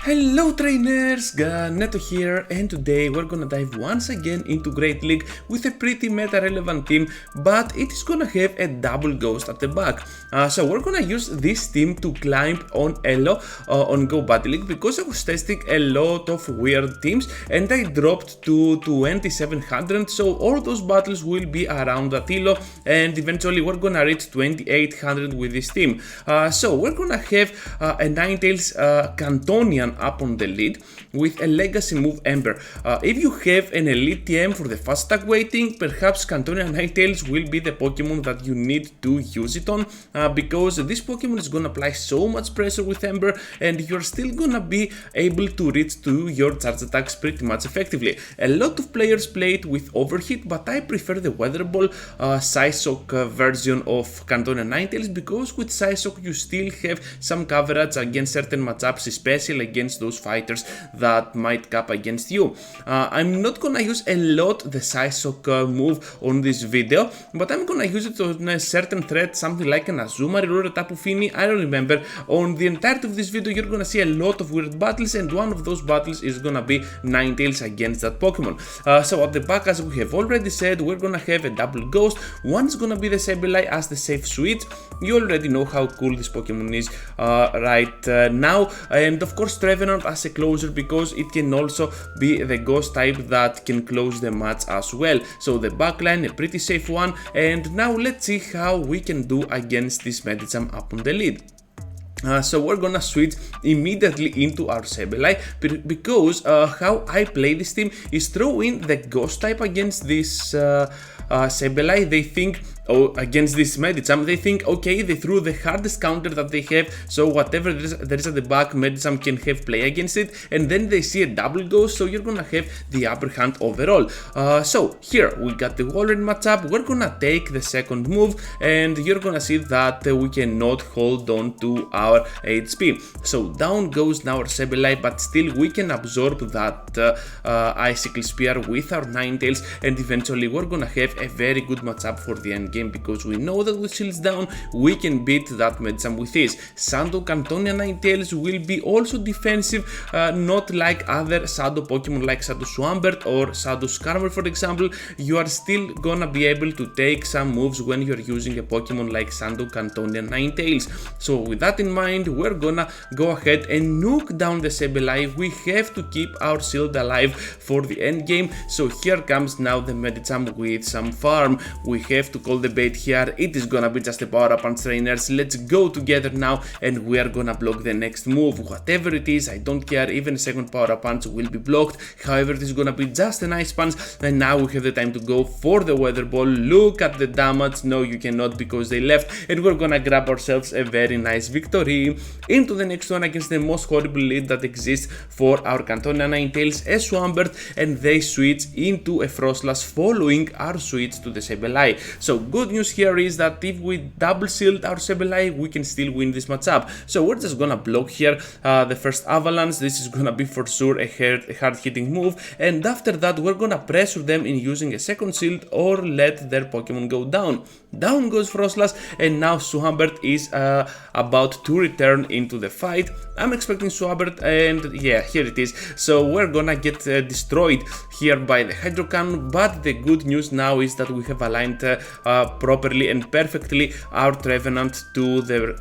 Hello trainers, Neto here, and today we're gonna dive once again into Great League with a pretty meta-relevant team, but it is gonna have a double ghost at the back. So we're gonna use this team to climb on Elo on Go Battle League because I was testing a lot of weird teams and I dropped to 2700, so all those battles will be around that Elo and eventually we're gonna reach 2800 with this team. So we're gonna have a Ninetales Cantonian up on the lead with a legacy move Ember. If you have an elite TM for the fast attack waiting, perhaps Cantonian Ninetales will be the Pokemon that you need to use it on, because this Pokemon is gonna apply so much pressure with Ember and you're still gonna be able to reach to your charge attacks pretty much effectively. A lot of players play it with Overheat, but I prefer the Weather Ball Psyshock version of Cantonian Ninetales because with Psyshock you still have some coverage against certain matchups, especially against those fighters that might cap against you. I'm not gonna use a lot the Psyshock move on this video, but I'm gonna use it on a certain threat, something like an Azumarill or a Tapu Fini, I don't remember. On the entirety of this video you're gonna see a lot of weird battles and one of those battles is gonna be Ninetales against that Pokemon. So at the back, as we have already said, we're gonna have a double ghost. One is gonna be the Sableye as the safe switch. You already know how cool this Pokemon is right now, and of course Trevenant as a closer because it can also be the ghost type that can close the match as well. So the backline, a pretty safe one, and now let's see how we can do against this Medicham up on the lead. So we're gonna switch immediately into our Sableye because how I play this team is throw in the ghost type against this Sableye. They think, against this Medicham, they think, okay, they threw the hardest counter that they have, so whatever there is at the back, Medicham can have play against it, and then they see a double ghost, so you're gonna have the upper hand overall. So here we got the Walrein matchup. We're gonna take the second move, and you're gonna see that we cannot hold on to our HP. So down goes now our Sableye, but still we can absorb that Icicle Spear with our Ninetales, and eventually we're gonna have a very good matchup for the end game because we know that with shields down we can beat that Medicham with ease. Shadow Cantonian Ninetales will be also defensive, not like other Shadow Pokemon like Shadow Swampert or Shadow Skarmory for example. You are still gonna be able to take some moves when you're using a Pokemon like Shadow Cantonian Ninetales. So with that in mind, we're gonna go ahead and nuke down the Sableye. We have to keep our shield alive for the end game. So here comes now the Medicham with some farm. We have to call the bait here. It is gonna be just a power up punch, trainers. Let's go together now and we are gonna block the next move. Whatever it is, I don't care. Even a second power up punch will be blocked. However, it is gonna be just a nice punch, and now we have the time to go for the Weather Ball. Look at the damage. No, you cannot because they left, and we're gonna grab ourselves a very nice victory. Into the next one against the most horrible lead that exists for our Cantonian Ninetales, a Swampert, and they switch into a Frostlass following our switch to the Sableye. So good news here is that if we double shield our Sableye, we can still win this matchup. So we're just gonna block here the first Avalanche. This is gonna be for sure a hard hitting move, and after that we're gonna pressure them in using a second shield or let their Pokemon go down. Down goes Frostlass, and now Swampert is about to return into the fight. I'm expecting Swampert, and yeah, here it is. So we're gonna get destroyed here by the Hydro Cannon, but the good news now is that we have aligned properly and perfectly our Trevenant to their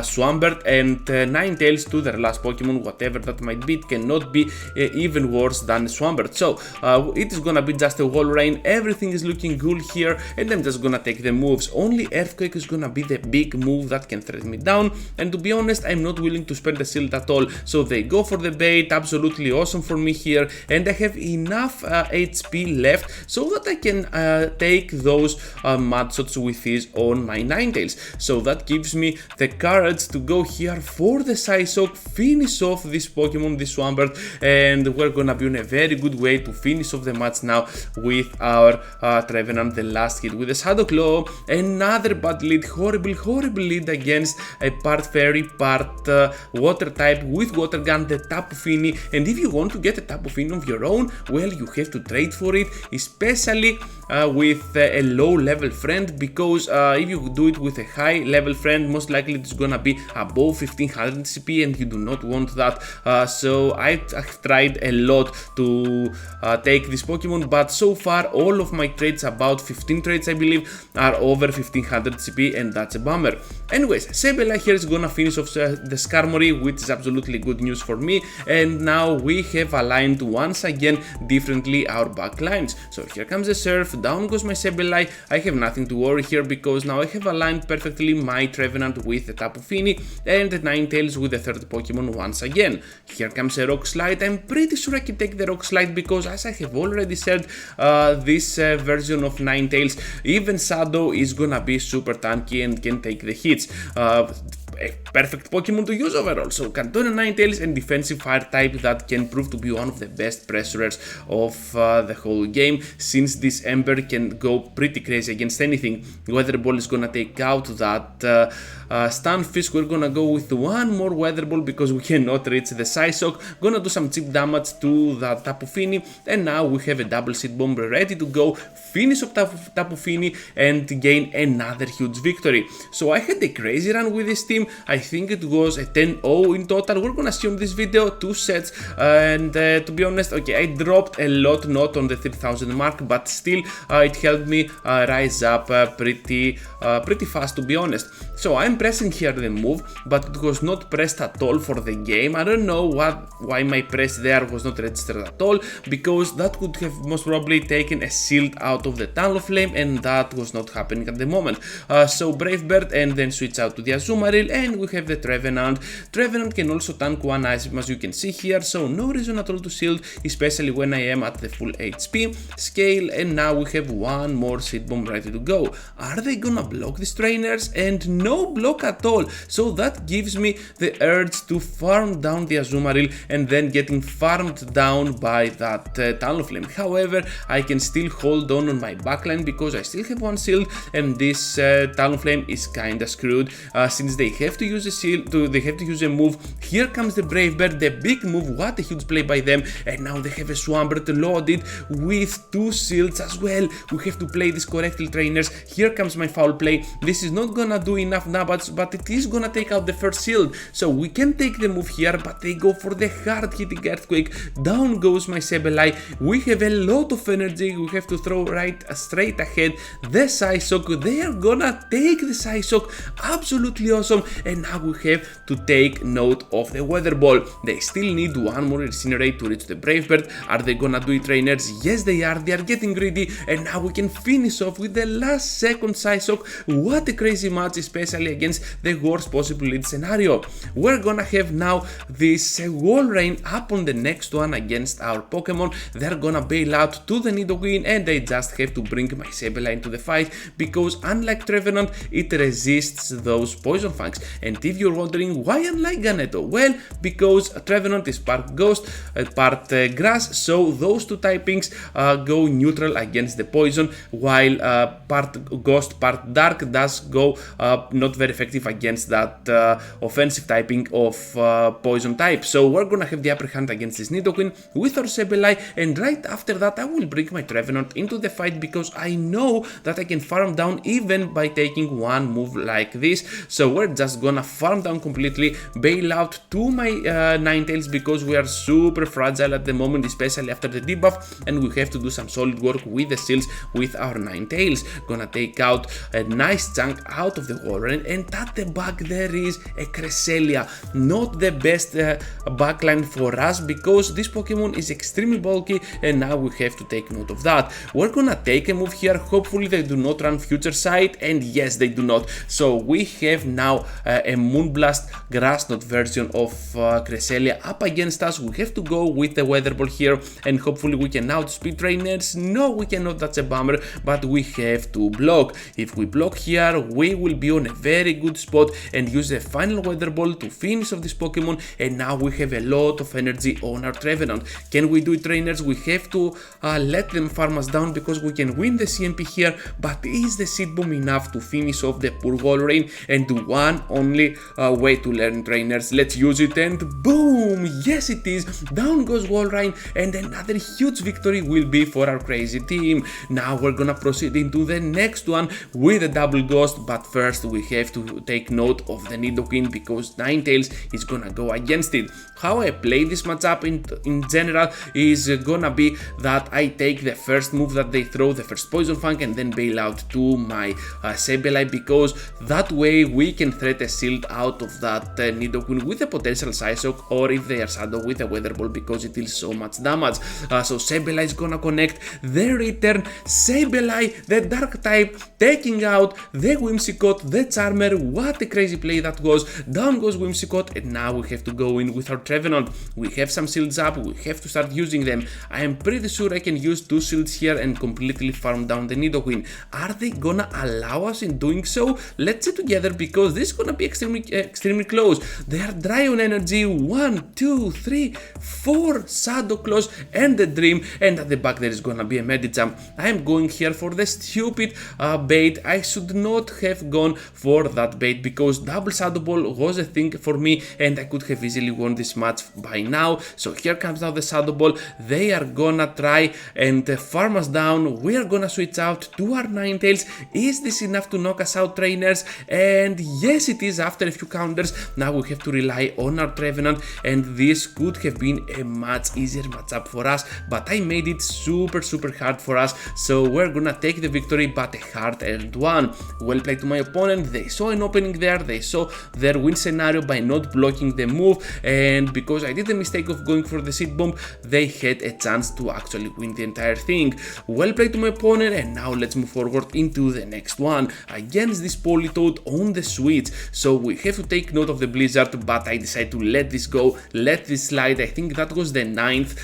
Swampert, and Ninetales to their last Pokemon, whatever that might be. It cannot be even worse than Swampert. So it is gonna be just a Walrein. Everything is looking good here, and I'm just gonna take the moves. Only Earthquake is gonna be the big move that can threat me down, and to be honest, I'm not willing to spend the shield at all. So they go for the bait. Absolutely awesome for me here, and I have enough HP left so that I can take those mud shots with ease on my Ninetales. So that gives me the courage to go here for the Psyshock, finish off this Pokemon, this Swampert, and we're gonna be on a very good way to finish off the match now with our Trevenant, the last hit with the Shadow Claw. Another bad lead, horrible lead against a part Fairy, part Water type with Water Gun, the Tapu Fini, and if you want to get a Tapu Fini of your own, well, you have to trade for it, especially with a low level friend, because if you do it with a high level friend, most likely it's gonna be above 1500 CP and you do not want that. So I've tried a lot to take this Pokemon, but so far all of my trades, about 15 trades I believe, are over 1500 CP, and that's a bummer. Anyways, Sableye here is gonna finish off the Skarmory, which is absolutely good news for me, and now we have aligned once again differently our backlines. So here comes the Surf, down goes my Sableye. I have nothing to worry here because now I have aligned perfectly my Trevenant with the Tapu Fini and the Ninetales with the third Pokemon once again. Here comes a Rock Slide. I'm pretty sure I can take the Rock Slide because, as I have already said, this version of Ninetales, even Shadow, is gonna be super tanky and can take the hits. A perfect Pokemon to use overall. So Canton Ninetales and defensive fire type that can prove to be one of the best pressurers of the whole game, since this Ember can go pretty crazy against anything. Weather Ball is gonna take out that Stunfisk. We're gonna go with one more Weather Ball because we cannot reach the Psyshock. Gonna do some cheap damage to the Tapu Fini, and now we have a double Seed Bomb ready to go, finish up Tapu Fini and gain another huge victory. So I had a crazy run with this team. I think it was a 10-0 in total. We're gonna see on this video 2 sets, and to be honest, okay, I dropped a lot, not on the 3000 mark, but still it helped me rise up pretty fast, to be honest. So I'm pressing here the move, but it was not pressed at all for the game. I don't know why my press there was not registered at all, because that could have most probably taken a shield out of the Talonflame, and that was not happening at the moment. So Brave Bird, and then switch out to the Azumarill, and we have the Trevenant. Trevenant can also tank one item, as you can see here, so no reason at all to shield, especially when I am at the full HP scale. And now we have one more Seed Bomb ready to go. Are they gonna block these trainers? And no block at all, so that gives me the urge to farm down the Azumarill and then getting farmed down by that Talonflame. However, I can still hold on my backline because I still have one shield, and this Talonflame is kinda screwed since they have to use a shield, they have to use a move. Here comes the Brave Bird, the big move. What a huge play by them, and now they have a Swampert loaded with 2 shields as well. We have to play this correctly, trainers. Here comes my foul play. This is not gonna do enough damage, but it is gonna take out the first shield, so we can take the move here, but they go for the hard hitting Earthquake. Down goes my Sableye. We have a lot of energy. We have to throw straight ahead the Psyshock. They are gonna take the Psyshock. Absolutely awesome. And now we have to take note of the Weather Ball. They still need one more Incinerate to reach the Brave Bird. Are they gonna do it, trainers? Yes, they are. They are getting greedy, and now we can finish off with the last second Psyshock. What a crazy match, especially against the worst possible lead scenario. We're gonna have now this Walrein up on the next one against our Pokemon. They're gonna bail out to the Nidoqeen, and I just have to bring my Sableye into the fight because, unlike Trevenant, it resists those Poison Fangs. And if you're wondering why unlike Ganeto, well, because Trevenant is part Ghost, part Grass, so those two typings go neutral against the Poison, while part Ghost, part Dark does go not very effective against that offensive typing of Poison type. So we're gonna have the upper hand against this Nidoqeen with our Sableye, and right after that I will bring my Trevenant into the fight because I know that I can farm down even by taking one move like this. So we're just gonna farm down completely, bail out to my Ninetales because we are super fragile at the moment, especially after the debuff, and we have to do some solid work with the shields with our Ninetales. Gonna take out a nice chunk out of the Walrein, and at the back there is a Cresselia. Not the best backline for us because this Pokemon is extremely bulky, and now we have to take note of that. We're gonna take a move here. Hopefully they do not run Future Sight, and yes, they do not. So we have now a Moonblast Grass Knot version of Cresselia up against us. We have to go with the Weather Ball here, and hopefully we can outspeed trainers. No, we cannot. That's a bummer, but we have to block. If we block here, we will be on a very good spot and use the final Weather Ball to finish off this Pokemon, and now we have a lot of energy on our Trevenant. Can we do it, trainers? We have to let them farm us down because we can win the CMP here, but is the Seed Bomb enough to finish off the poor Walrein and do 1 only way to learn, trainers. Let's use it, and boom! Yes, it is. Down goes Walrein, and another huge victory will be for our crazy team. Now we're gonna proceed into the next one with a double ghost, but first we have to take note of the Nidoqeen because Ninetales is gonna go against it. How I play this matchup in general is gonna be that I take the first move that they throw, the first Poison Fang, and then bail out to my Sableye, because that way we can threat a shield out of that Nidoqeen with a potential Psyshock, or if they are Shadow, with a Weather Ball, because it deals so much damage. So Sableye is gonna connect the return. Sableye, the Dark type, taking out the Whimsicott, the Charmer. What a crazy play that was. Down goes Whimsicott, and now we have to go in with our Trevenant. We have some shields up, we have to start using them. I am pretty sure I can use 2 shields here and completely farm down the Nidoqeen. Are they gonna allow us in doing so? Let's see together, because this is gonna be extremely close. They are dry on energy. 1, 2, 3, 4 Shadow Claws and the Dream, and at the back there is gonna be a Medicham. I am going here for the stupid bait. I should not have gone for that bait, because double Shadow Ball was a thing for me and I could have easily won this match by now. So here comes now the Shadow Ball. They are gonna try and farm us down. We are gonna switch out to our Ninetales. Is this enough to knock us out, trainers? And yes, it is. After a few counters, now we have to rely on our Trevenant, and this could have been a much easier matchup for us, but I made it super hard for us, so we're gonna take the victory, but a hard-earned one. Well played to my opponent. They saw an opening there, they saw their win scenario by not blocking the move, and because I did the mistake of going for the seed bomb, they had a chance to actually win the entire thing. Well played to my opponent, and now let's move forward into the next one against this Politoed on the Switch. So we have to take note of the Blizzard, but I decided to let this go, let this slide. I think that was the 9th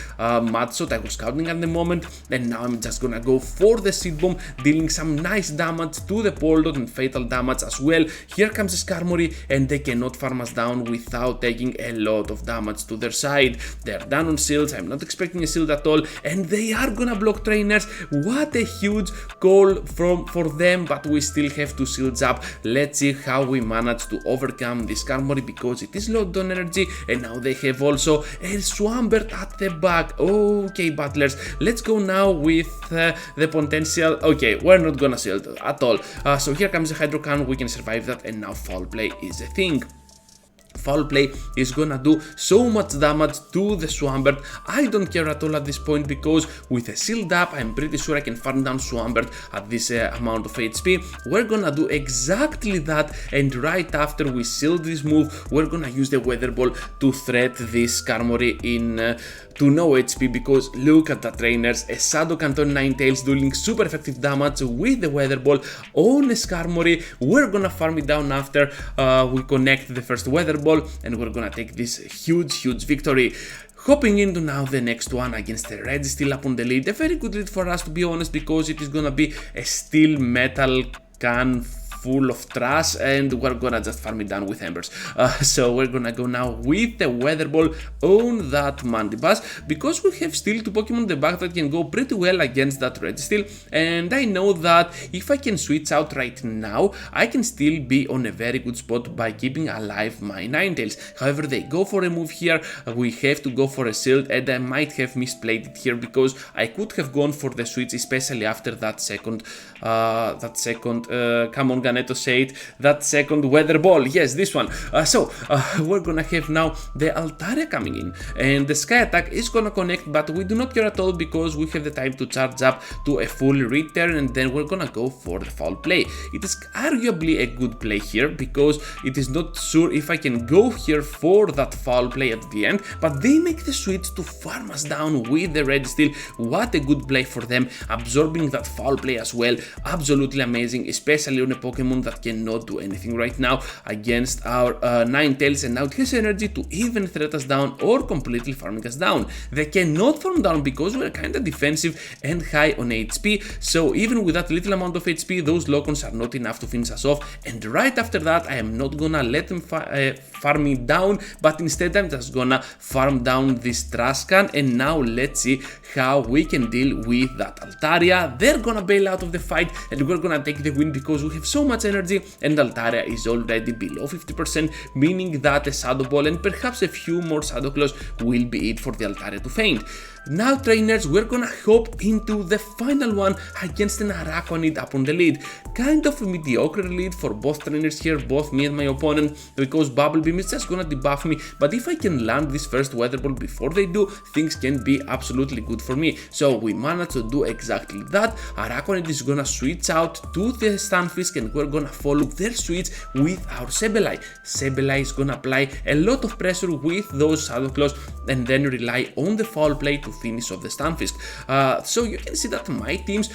match shot I was counting at the moment, and now I'm just gonna go for the seed bomb, dealing some nice damage to the Politoed and fatal damage as well. Here comes the Skarmory, and they cannot farm us down without taking a lot of damage to their side. They're down on shields. I'm not expecting a shield at all, and they are gonna block, trainers. What a huge call for them, but we still have 2 shields up. Let's see how we manage to overcome this Skarmory, because it is low on energy, and now they have also a Swampert at the back. Okay, battlers, let's go now with the potential. Okay, we're not gonna shield at all. So here comes the Hydro Cannon. We can survive that, and now Foul Play is a thing. Foul Play is gonna do so much damage to the Swampert. I don't care at all at this point, because with a shield up, I'm pretty sure I can farm down Swampert at this amount of HP. We're gonna do exactly that, and right after we shield this move, we're gonna use the Weather Ball to threat this Skarmory in to no HP, because look at the trainers, a Shadow Canton Ninetales dealing super effective damage with the Weather Ball on a Skarmory. We're gonna farm it down after we connect the first Weather Ball, and we're gonna take this huge victory. Hopping into now the next one against the Registeel up on the lead. A very good lead for us, to be honest, because it is gonna be a steel metal can full of trash, and we're gonna just farm it down with Embers. So we're gonna go now with the Weather Ball on that Mandibuzz, because we have still 2 Pokemon in the back that can go pretty well against that Registeel, and I know that if I can switch out right now, I can still be on a very good spot by keeping alive my Ninetales. However, they go for a move here, we have to go for a shield, and I might have misplayed it here, because I could have gone for the switch, especially after that second, come on Ganeto, say it, that second Weather Ball, yes, this one. So we're gonna have now the Altaria coming in, and the Sky Attack is gonna connect, but we do not care at all, because we have the time to charge up to a full return, and then we're gonna go for the Foul Play. It is arguably a good play here, because it is not sure if I can go here for that Foul Play at the end, but they make the switch to farm us down with the Registeel. What a good play for them, absorbing that Foul Play as well. Absolutely amazing, especially on a Pokemon that cannot do anything right now against our Ninetales, and now it has energy to even threat us down or completely farming us down. They cannot farm down because we're kinda defensive and high on HP, so even with that little amount of HP, those Locons are not enough to finish us off, and right after that, I am not gonna let them farm me down, but instead I'm just gonna farm down this trash can, and now let's see how we can deal with that Altaria. They're gonna bail out of the fight, and we're gonna take the win, because we have so much energy, and Altaria is already below 50%, meaning that a Shadow Ball and perhaps a few more Shadow Claws will be it for the Altaria to faint. Now trainers, we're gonna hop into the final one against an Araquanid up on the lead. Kind of a mediocre lead for both trainers here, both me and my opponent, because Bubble Beam is just gonna debuff me, but if I can land this first Weather Ball before they do, things can be absolutely good for me. So we managed to do exactly that. Araquanid is gonna switch out to the Stunfisk and we're gonna follow their switch with our Sableye. Sableye is gonna apply a lot of pressure with those Shadow Claws and then rely on the foul play to finish off the Stunfisk. So you can see that my teams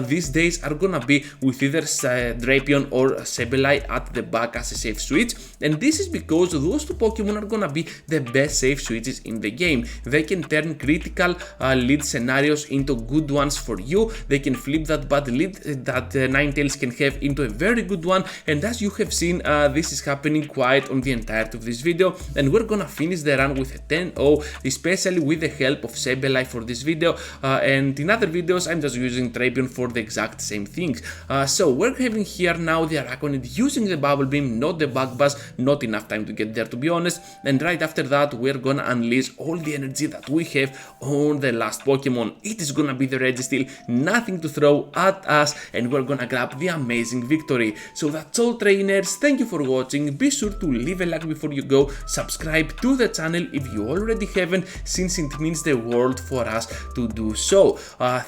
these days are gonna be with either Drapion or Sableye at the back as a safe switch, and this is because those two Pokemon are gonna be the best safe switches in the game. They can turn critical lead scenarios into good ones for you. They can flip that bad lead that Ninetales can have into a very good one, and as you have seen, this is happening quite on the entirety of this video, and we're gonna finish the run with a 10-0, especially with the help of Sableye for this video, and in other videos I'm just using Drapion for the exact same things. So we're having here now the Araquanid using the Bubble Beam, not the Bug Buzz, not enough time to get there to be honest, and right after that we're gonna unleash all the energy that we have on the last Pokemon. It is gonna be the Registeel, nothing to throw at us, and we're gonna grab the amazing victory. So that's all trainers, thank you for watching, be sure to leave a like before you go, subscribe to the channel if you already haven't, since it means the world for us to do so.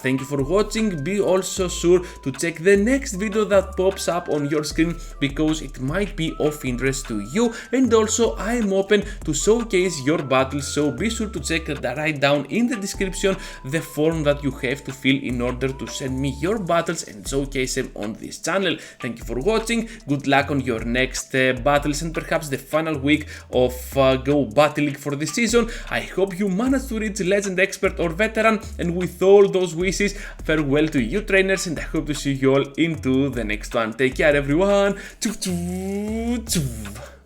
Thank you for watching, be also sure to check the next video that pops up on your screen because it might be of interest to you, and also I am open to showcase your battles, so be sure to check right down in the description the form that you have to fill in order to send me your battles and showcase them on this channel. Thank you for watching, good luck on your next battles and perhaps the final week of Go Battle League for this season. I hope you manage to reach Legend, Expert or Veteran, and with all those wishes, farewell to you trainers, and I hope to see you all into the next one. Take care everyone. Choo choo choo.